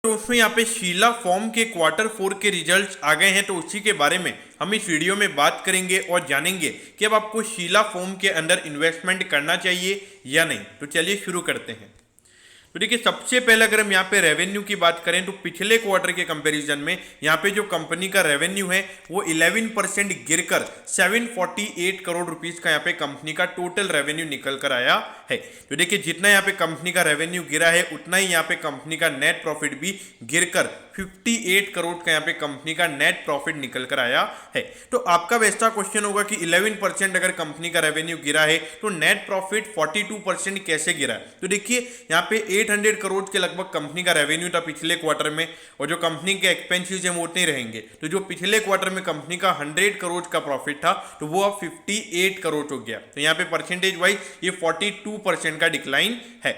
दोस्तों यहाँ पे शीला फॉर्म के क्वार्टर 4 के रिजल्ट्स आ गए हैं, तो उसी के बारे में हम इस वीडियो में बात करेंगे और जानेंगे कि अब आपको शीला फॉर्म के अंदर इन्वेस्टमेंट करना चाहिए या नहीं। तो चलिए शुरू करते हैं। तो देखिए, सबसे पहले अगर हम यहाँ पे रेवेन्यू की बात करें तो पिछले क्वार्टर के कंपैरिजन में यहाँ पे जो कंपनी का रेवेन्यू है वो 11% गिरकर 748 करोड़ रुपीस का यहाँ पे कंपनी का टोटल रेवेन्यू निकल कर आया है। तो देखिए, जितना यहाँ पे कंपनी का रेवेन्यू गिरा है उतना ही यहाँ पे कंपनी का नेट प्रॉफिट भी गिरकर 58 करोड़ का यहाँ पे कंपनी का नेट प्रॉफिट निकल कर आया है। तो आपका वैसा क्वेश्चन होगा कि 11% अगर कंपनी का रेवेन्यू गिरा है तो नेट प्रॉफिट 42% कैसे गिरा है। तो देखिए, यहाँ पे 800 करोड़ के लगभग कंपनी का रेवेन्यू था पिछले क्वार्टर में, और जो कंपनी के एक्सपेंसेस हैं वो उतने रहेंगे। तो जो पिछले क्वार्टर में कंपनी का 100 करोड़ का प्रॉफिट था तो वो अब 58 करोड़ हो गया। तो यहाँ पे परसेंटेज वाइज ये 42% का डिक्लाइन है।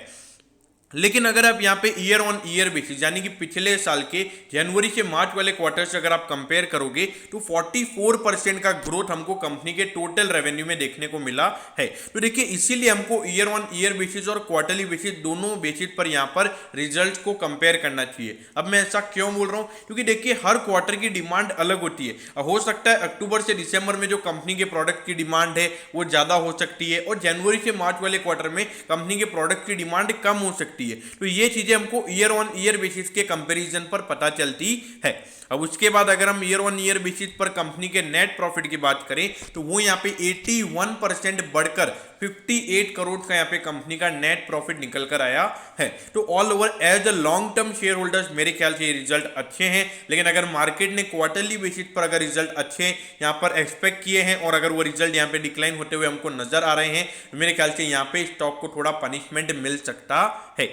लेकिन अगर आप यहाँ पे ईयर ऑन ईयर बेसिस यानी कि पिछले साल के जनवरी से मार्च वाले क्वार्टर से अगर आप कंपेयर करोगे तो 44% का ग्रोथ हमको कंपनी के टोटल रेवेन्यू में देखने को मिला है। तो देखिए, इसीलिए हमको ईयर ऑन ईयर बेसिस और क्वार्टरली बेसिस दोनों बेसिस पर यहाँ पर रिजल्ट को कंपेयर करना चाहिए। अब मैं ऐसा क्यों बोल रहा हूँ, क्योंकि देखिए हर क्वार्टर की डिमांड अलग होती है। हो सकता है अक्टूबर से दिसंबर में जो कंपनी के प्रोडक्ट की डिमांड है वो ज्यादा हो सकती है, और जनवरी से मार्च वाले क्वार्टर में कंपनी के प्रोडक्ट की डिमांड कम हो सकती है। तो ये चीजें हमको ईयर ऑन ईयर बेसिस के कंपैरिजन पर पता चलती है। अब उसके बाद अगर हम ईयर ऑन ईयर बेसिस पर कंपनी के नेट प्रॉफिट की बात करें तो वो यहाँ पे 81% बढ़कर 58 करोड़ का यहाँ पे कंपनी का नेट प्रॉफिट निकल कर आया है। तो all over as a long term shareholders मेरे ख्याल से ये रिजल्ट अच्छे हैं। लेकिन अगर मार्केट ने क्वार्टरली बेसिस पर अगर रिजल्ट अच्छे यहाँ पर एक्सपेक्ट किए हैं और अगर वो रिजल्ट यहाँ पे डिक्लाइन होते हुए हमको नजर आ रहे हैं तो मेरे ख्याल से यहाँ पे स्टॉक को थोड़ा पनिशमेंट मिल सकता है।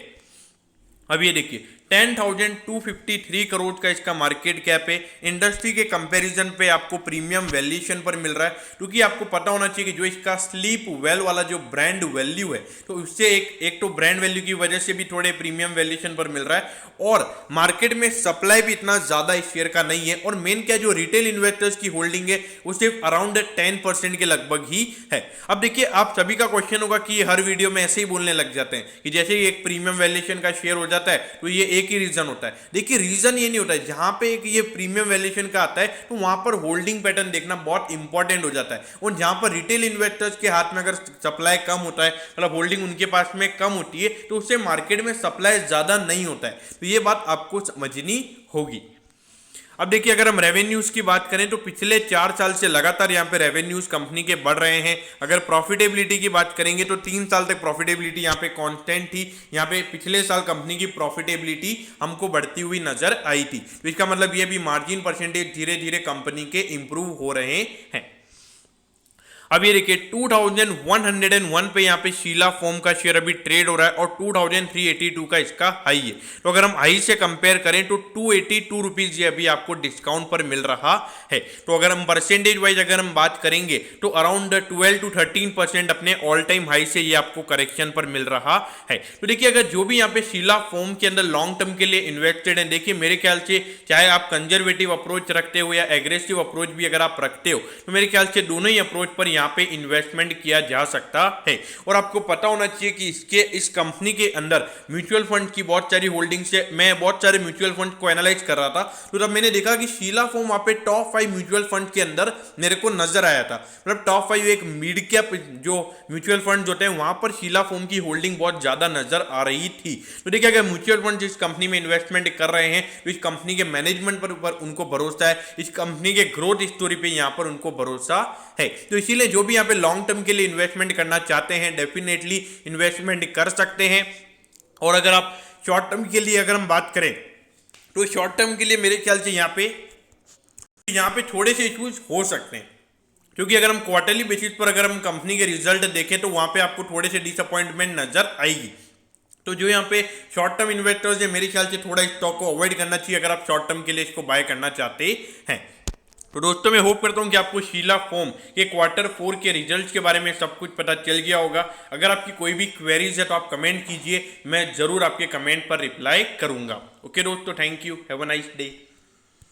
अब ये देखिए, 10,253 करोड़ का इसका मार्केट कैप है। इंडस्ट्री के कंपैरिजन पे आपको प्रीमियम वैल्यूएशन पर मिल रहा है, क्योंकि आपको पता होना चाहिए कि जो इसका स्लीप वेल वाला जो ब्रांड वैल्यू है तो उससे एक तो ब्रांड वैल्यू की वजह से भी थोड़े प्रीमियम वैल्यूएशन पर मिल रहा है, और मार्केट में सप्लाई भी इतना ज्यादा इस शेयर का नहीं है। और मेन क्या, जो रिटेल इन्वेस्टर्स की होल्डिंग है वो सिर्फ अराउंड 10% के लगभग ही है। अब देखिए, आप सभी का क्वेश्चन होगा कि हर वीडियो में ऐसे ही बोलने लग जाते हैं कि जैसे ही एक प्रीमियम वैल्यूएशन का शेयर हो जाता है तो ये एक ही रीजन होता है। देखिए, रीजन ये नहीं होता है। जहां पे एक ये प्रीमियम वैल्यूएशन का आता है तो वहां पर होल्डिंग पैटर्न देखना बहुत इंपॉर्टेंट हो जाता है, और जहां पर रिटेल इन्वेस्टर्स के हाथ में अगर सप्लाई कम होता है, मतलब होल्डिंग उनके पास में कम होती है, तो उससे मार्केट में सप्लाई ज्यादा नहीं होता है। तो ये बात आपको समझनी होगी। अब देखिए, अगर हम रेवेन्यूज की बात करें तो पिछले 4 साल से लगातार यहाँ पे रेवेन्यूज कंपनी के बढ़ रहे हैं। अगर प्रॉफिटेबिलिटी की बात करेंगे तो 3 साल तक प्रॉफिटेबिलिटी यहाँ पे कांस्टेंट थी। यहाँ पे पिछले साल कंपनी की प्रॉफिटेबिलिटी हमको बढ़ती हुई नजर आई थी। तो इसका मतलब ये भी मार्जिन परसेंटेज धीरे धीरे कंपनी के इंप्रूव हो रहे हैं। अब ये देखिए, 2101 पे यहाँ पे शीला फॉर्म का शेयर अभी ट्रेड हो रहा है, और 2382 का इसका हाई है। तो अगर हम हाई से कंपेयर करें तो 282 रुपीज ये अभी आपको डिस्काउंट पर मिल रहा है। तो अगर हम परसेंटेज वाइज अगर हम बात करेंगे तो अराउंड 12 to 13% अपने ऑल टाइम हाई से ये आपको करेक्शन पर मिल रहा है। तो देखिए, अगर जो भी यहाँ पे शीला फॉर्म के अंदर लॉन्ग टर्म के लिए इन्वेस्टेड है, देखिए मेरे ख्याल से चाहे आप कंजर्वेटिव अप्रोच रखते हो या एग्रेसिव अप्रोच भी अगर आप रखते हो तो मेरे ख्याल से दोनों ही अप्रोच पर यहाँ पे इन्वेस्टमेंट किया जा सकता है। और आपको पता होना चाहिए कि इस कंपनी के अंदर म्यूचुअल फंड की बहुत सारी होल्डिंग्स है। मैं बहुत सारे म्यूचुअल फंड को एनालाइज कर रहा था तो तब मैंने देखा कि शीला फॉर्म वहां पे टॉप 5 म्यूचुअल फंड के अंदर मेरे को नजर आया था। मतलब टॉप 5 एक मिड कैप जो म्यूचुअल फंड होते हैं वहां पर शीला फॉर्म की होल्डिंग बहुत ज्यादा नजर आ रही थी। तो देखिए, अगर म्यूचुअल फंड जिस कंपनी में इन्वेस्टमेंट कर रहे हैं तो इस कंपनी के मैनेजमेंट पर उनको भरोसा है, इस कंपनी के ग्रोथ स्टोरी पे यहाँ पर उनको भरोसा है। तो इसीलिए जो भी यहाँ पे लॉन्ग टर्म के लिए इन्वेस्टमेंट करना चाहते हैं डेफिनेटली इन्वेस्टमेंट कर सकते हैं। और अगर आप शॉर्ट टर्म के लिए अगर हम बात करें तो शॉर्ट टर्म के लिए मेरे ख्याल से यहाँ पे थोड़े से इश्यूज हो सकते हैं, क्योंकि अगर हम क्वार्टरली बेसिस पर अगर हम कंपनी के रिजल्ट देखें तो वहां पे आपको थोड़े से डिसअपॉइंटमेंट नजर आएगी। तो जो यहाँ पे शॉर्ट टर्म इन्वेस्टर्स है मेरे ख्याल से थोड़ा स्टॉक को अवॉइड करना चाहिए अगर आप शॉर्ट टर्म के लिए इसको बाय करना चाहते हैं। तो दोस्तों, मैं होप करता हूं कि आपको शीला फॉर्म के क्वार्टर 4 के रिजल्ट्स के बारे में सब कुछ पता चल गया होगा। अगर आपकी कोई भी क्वेरीज है तो आप कमेंट कीजिए, मैं जरूर आपके कमेंट पर रिप्लाई करूंगा। ओके दोस्तों, thank you, have a nice day.